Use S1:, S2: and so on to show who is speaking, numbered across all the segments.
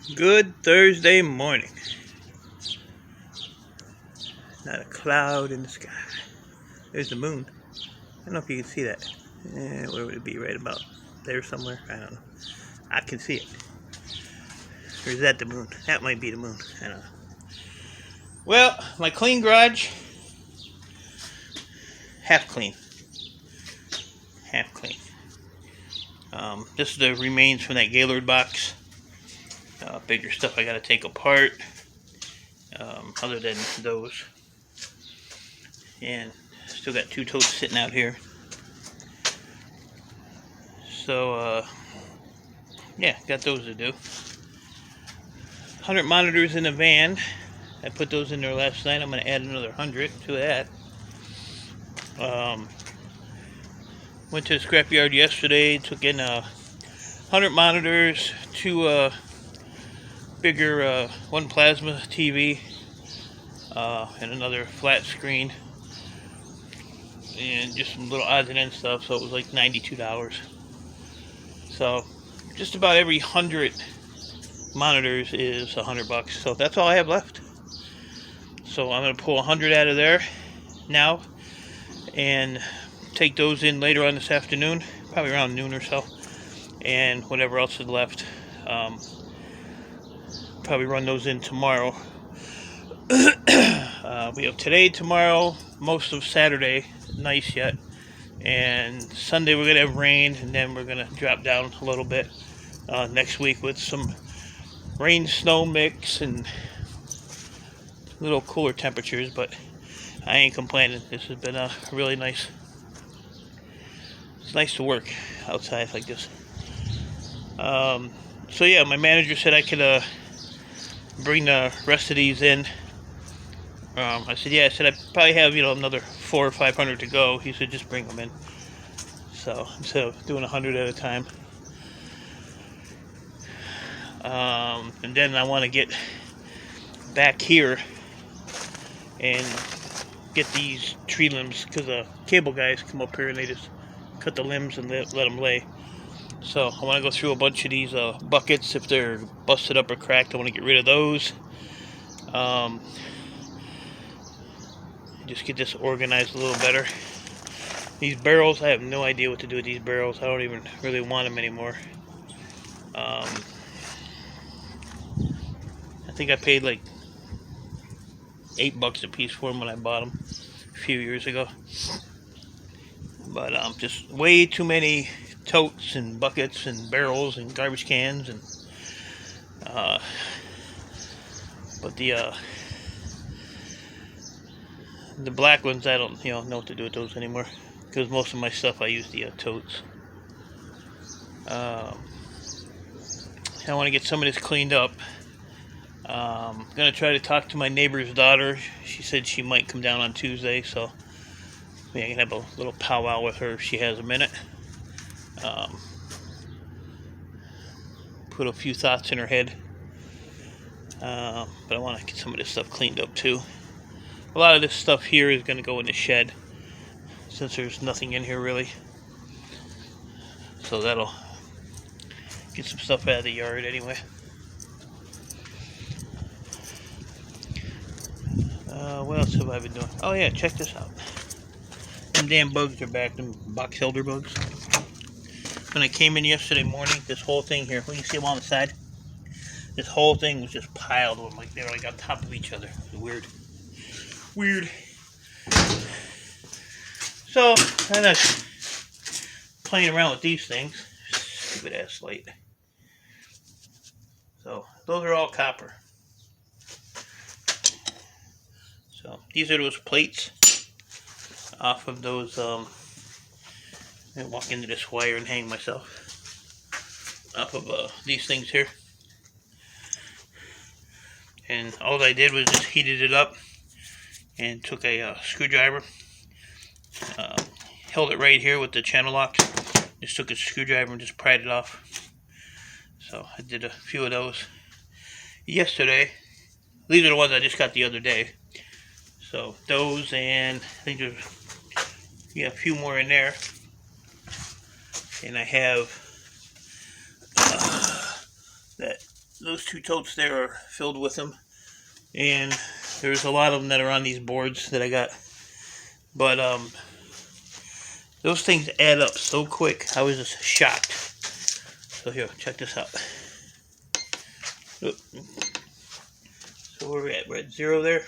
S1: Good Thursday morning. Not a cloud in the sky. There's the moon. I don't know if you can see that. Where would it be? Right about there somewhere? I don't know. I can see it. Or is that the moon? That might be the moon. I don't know. Well, my clean garage. Half clean. Half clean. This is the remains from that Gaylord box. Bigger stuff I gotta take apart. Other than those. And still got 2 totes sitting out here. So, yeah, got those to do. 100 monitors in the van. I put those in there last night. I'm going to add another 100 to that. Went to the scrapyard yesterday. Took in 100 monitors, 2 bigger, 1 plasma TV, and another flat screen. And just some little odds and ends stuff. So it was like $92. So just about every 100 monitors is $100. So that's all I have left. So I'm going to pull 100 out of there now and take those in later on this afternoon, probably around noon or so, and whatever else is left, probably run those in tomorrow. We have today, tomorrow, most of Saturday, nice yet, and Sunday we're going to have rain, and then we're going to drop down a little bit next week with some rain snow mix and little cooler temperatures, but I ain't complaining. This has been a really nice. It's nice to work outside like this. So yeah, my manager said I could bring the rest of these in. I said yeah. I said I probably have another 400 or 500 to go. He said just bring them in. So instead of doing 100 at a time. And then I want to get back here and get these tree limbs, because the cable guys come up here and they just cut the limbs and let them lay. So I want to go through a bunch of these buckets. If they're busted up or cracked, I want to get rid of those. Just get this organized a little better. These barrels, I have no idea what to do with these barrels. I don't even really want them anymore. I think I paid like $8 a piece for them when I bought them a few years ago. But just way too many totes and buckets and barrels and garbage cans, and but the black ones, I don't know what to do with those anymore, because most of my stuff I use the totes. I want to get some of this cleaned up. I'm gonna try to talk to my neighbor's daughter. She said she might come down on Tuesday, so maybe I can have a little powwow with her if she has a minute. Put a few thoughts in her head. But I want to get some of this stuff cleaned up too. A lot of this stuff here is going to go in the shed, since there's nothing in here really. So that'll get some stuff out of the yard anyway. What else have I been doing? Oh yeah, check this out. Them damn bugs are back, them box elder bugs. When I came in yesterday morning, this whole thing here, when you see them on the side, this whole thing was just piled with them, like they were like on top of each other. It was weird. Weird. So, I'm not playing around with these things. Stupid ass light. So, those are all copper. So, these are those plates off of those, I walk into this wire and hang myself off of these things here. And all I did was just heated it up and took a screwdriver, held it right here with the channel locks, just took a screwdriver and just pried it off. So I did a few of those yesterday. These are the ones I just got the other day. So those, and I think there's a few more in there. And I have that those two totes there are filled with them, and there's a lot of them that are on these boards that I got. But those things add up so quick. I was just shocked. So here, check this out. Oop. So where are we at? We're at 0 there.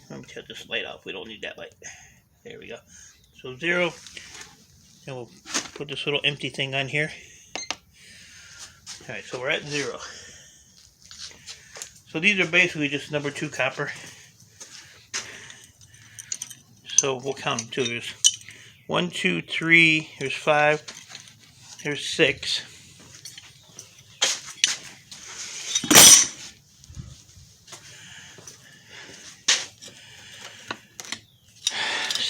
S1: Let me shut this light off. We don't need that light. There we go. So 0. And we'll put this little empty thing on here. Alright, so we're at 0. So these are basically just number 2 copper. So we'll count them too. There's 1, 2, 3, there's 5, there's 6.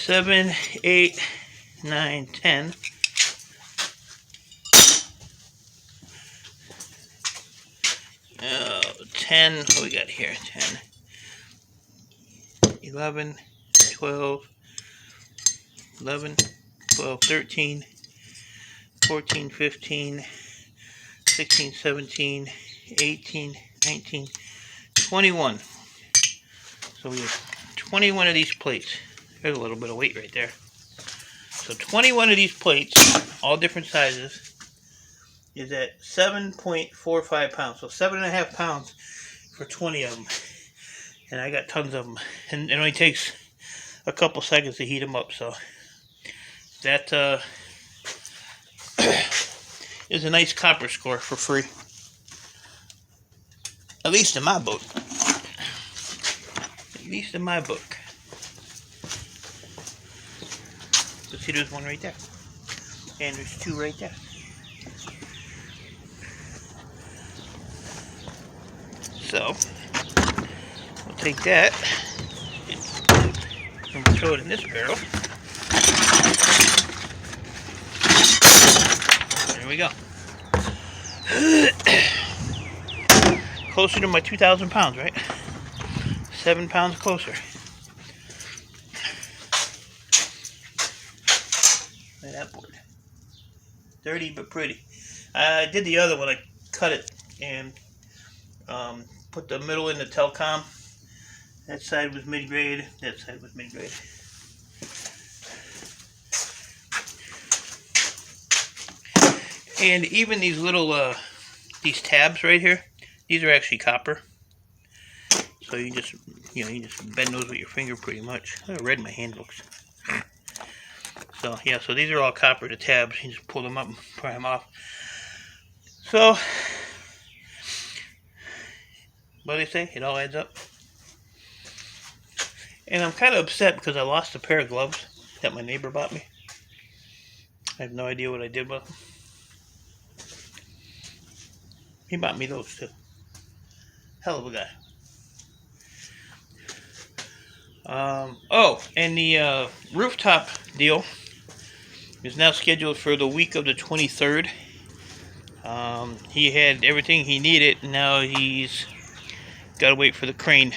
S1: 7, 8, 9, 10. 10, what we got here? 10, 11, 12, 11, 12, 13, 14, 15, 16, 17, 18, 19, 21. So we have 21 of these plates. There's a little bit of weight right there. So 21 of these plates, all different sizes, is at 7.45 pounds. So 7.5 pounds for 20 of them. And I got tons of them. And it only takes a couple seconds to heat them up. So that is a nice copper score for free. At least in my book. At least in my book. So see, there's one right there. And there's 2 right there. So we'll take that and we'll throw it in this barrel. There we go. Closer to my 2,000 pounds, right? 7 pounds closer. Look at that board. Dirty but pretty. I did the other one. I cut it and put the middle in the telecom. That side was mid-grade. That side was mid-grade. And even these little these tabs right here, these are actually copper. So you just bend those with your finger pretty much. Look how red my hand looks. So yeah, so these are all copper, the tabs. You just pull them up and pry them off. So what do they say? It all adds up. And I'm kind of upset because I lost a pair of gloves that my neighbor bought me. I have no idea what I did with them. He bought me those too. Hell of a guy. Oh, and the rooftop deal is now scheduled for the week of the 23rd. He had everything he needed, and now he's got to wait for the crane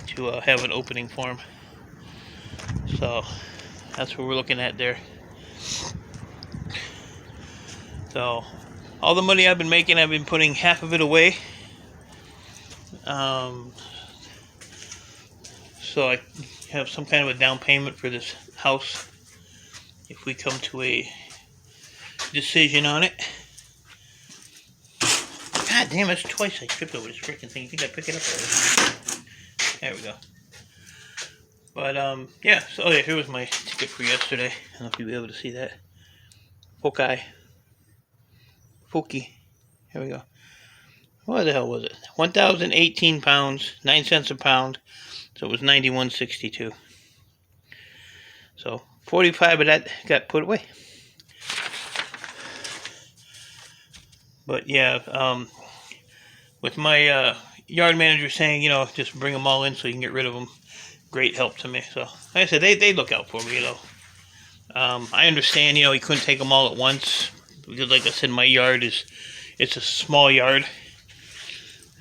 S1: to have an opening for him. So that's what we're looking at there. So all the money I've been making, I've been putting half of it away. So I have some kind of a down payment for this house if we come to a decision on it. God damn, that's twice I tripped over this freaking thing. You think I pick it up already? There we go. But yeah, so oh yeah, here was my ticket for yesterday. I don't know if you'll be able to see that. Fuki. Here we go. What the hell was it? 1,018 pounds, 9 cents a pound. So it was 91.62. So 45 of that got put away. But yeah, with my yard manager saying, just bring them all in so you can get rid of them, great help to me. So like I said, they look out for me, I understand, he couldn't take them all at once because, like I said, my yard it's a small yard,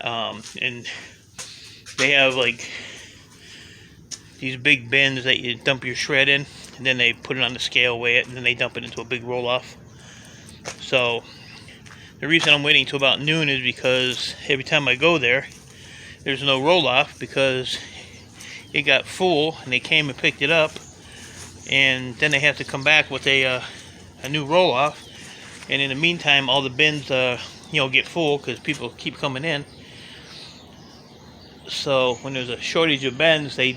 S1: and they have like these big bins that you dump your shred in, and then they put it on the scale, weigh it, and then they dump it into a big roll-off. So The reason I'm waiting till about noon is because every time I go there, there's no roll-off because it got full and they came and picked it up, and then they have to come back with a new roll-off. And in the meantime, all the bins get full because people keep coming in. So when there's a shortage of bins, they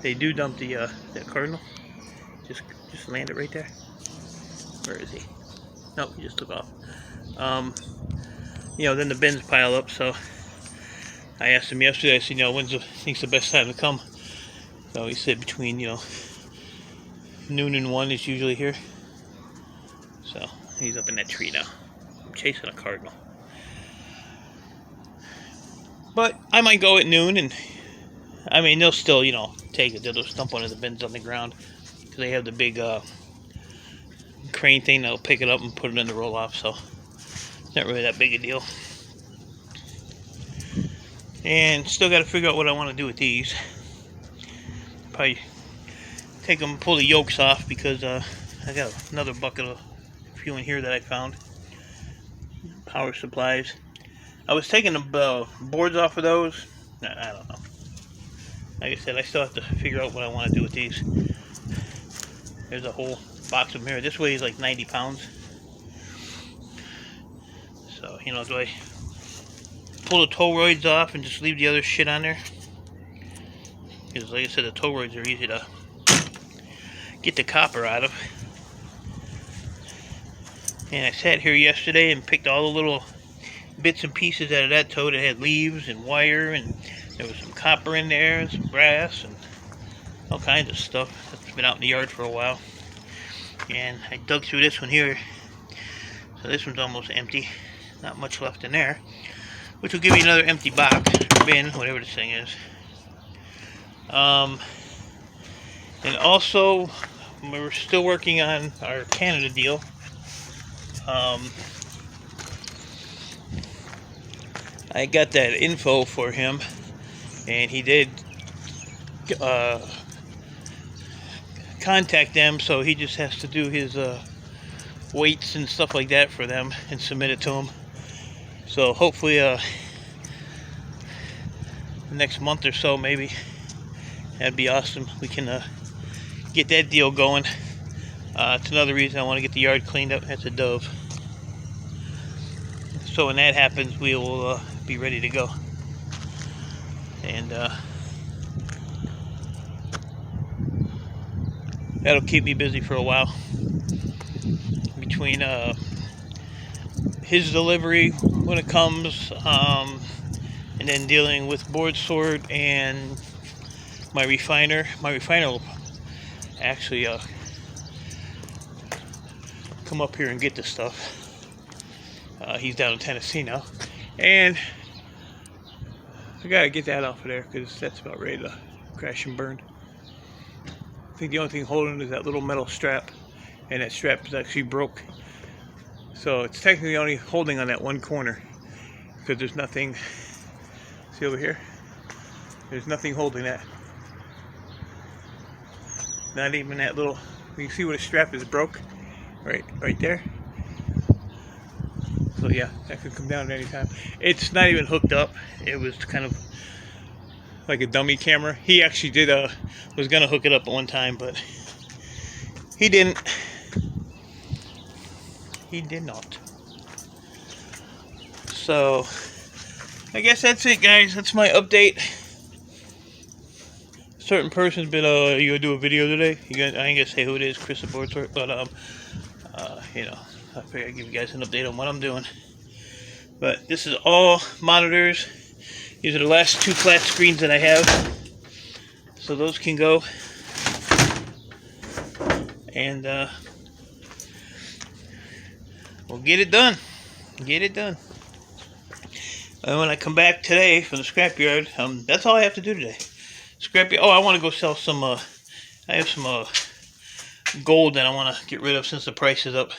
S1: do dump the that cardinal. Just land it right there. Where is he? Nope, he just took off. Then the bins pile up. So I asked him yesterday. I said, when's the best time to come? So he said between noon and 1 is usually here. So he's up in that tree now. I'm chasing a cardinal. But I might go at noon, and I mean they'll still take it. They'll just dump one of the bins on the ground because they have the big crane thing that'll pick it up and put it in the roll-off. So it's not really that big a deal. And still got to figure out what I want to do with these. Probably take them, pull the yokes off because I got another bucket of fuel in here that I found. Power supplies. I was taking the boards off of those. I don't know. Like I said, I still have to figure out what I want to do with these. There's a whole box of them here. This weighs like 90 pounds. So, do I pull the tow roids off and just leave the other shit on there? Because like I said, the tow roids are easy to get the copper out of. And I sat here yesterday and picked all the little bits and pieces out of that tow that had leaves and wire, and there was some copper in there and some brass and all kinds of stuff that's been out in the yard for a while. And I dug through this one here, so this one's almost empty, not much left in there, which will give me another empty box, bin, whatever this thing is. And also we're still working on our Canada deal. I got that info for him, and he did contact them, so he just has to do his weights and stuff like that for them and submit it to them. So hopefully the next month or so, maybe, that'd be awesome. We can get that deal going. It's another reason I want to get the yard cleaned up. That's a dove. So when that happens, we will be ready to go. And that'll keep me busy for a while. Between his delivery when it comes, and then dealing with board sort and my refiner. My refiner will actually come up here and get this stuff. He's down in Tennessee now, and I gotta get that off of there because that's about ready to crash and burn. I think the only thing holding it is that little metal strap, and that strap is actually broke, so it's technically only holding on that one corner because there's nothing. See over here? There's nothing holding that. Not even that little. You can see where the strap is broke, right there. So yeah, that could come down at any time. It's not even hooked up. It was kind of like a dummy camera. He actually was gonna hook it up at one time, but he didn't. He did not. So I guess that's it, guys. That's my update. A certain person's been you gonna do a video today? I ain't gonna say who it is, Chris the Board Sort, but I figured I'd give you guys an update on what I'm doing. But this is all monitors. These are the last 2 flat screens that I have. So those can go. And we'll get it done. Get it done. And when I come back today from the scrapyard, that's all I have to do today. Scrapyard. Oh, I want to go sell some. I have some gold that I want to get rid of since the price is up.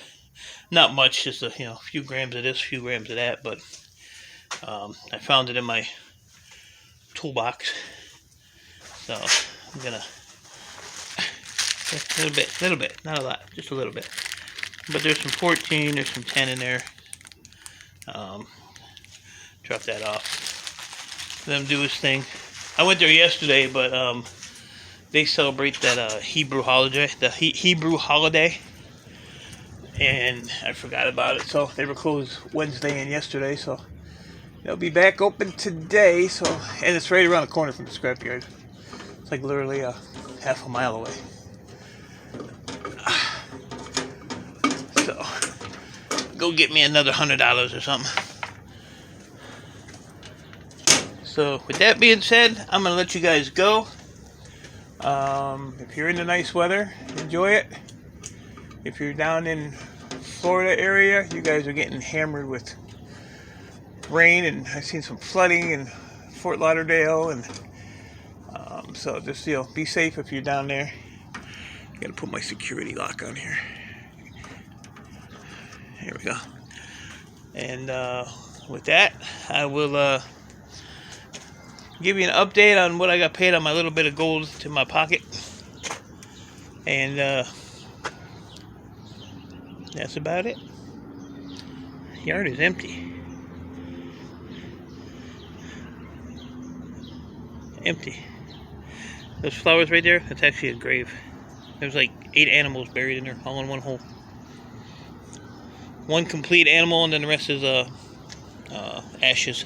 S1: Not much, just a few grams of this, a few grams of that. But I found it in my toolbox, so I'm gonna a little bit, not a lot, just a little bit. But there's some 14, there's some 10 in there. Drop that off. Let him do his thing. I went there yesterday, but they celebrate that Hebrew holiday, Hebrew holiday, and I forgot about it. So they were closed Wednesday and yesterday. So they'll be back open today. So, and it's right around the corner from the scrapyard. It's like literally half a mile away. So go get me another $100 or something. So with that being said, I'm gonna let you guys go. If you're in the nice weather, enjoy it. If you're down in Florida area, you guys are getting hammered with rain, and I've seen some flooding in Fort Lauderdale, and so just be safe if you're down there. Gotta put my security lock on here. Here we go. And with that, I will give you an update on what I got paid on my little bit of gold to my pocket. And that's about it. The yard is empty. Empty. Those flowers right there, that's actually a grave. There's like 8 animals buried in there, all in one hole. One complete animal, and then the rest is ashes.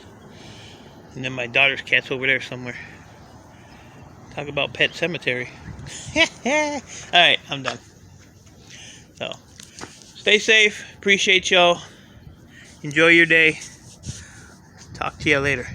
S1: And then my daughter's cat's over there somewhere. Talk about pet cemetery. Alright, I'm done. So, stay safe. Appreciate y'all. Enjoy your day. Talk to you later.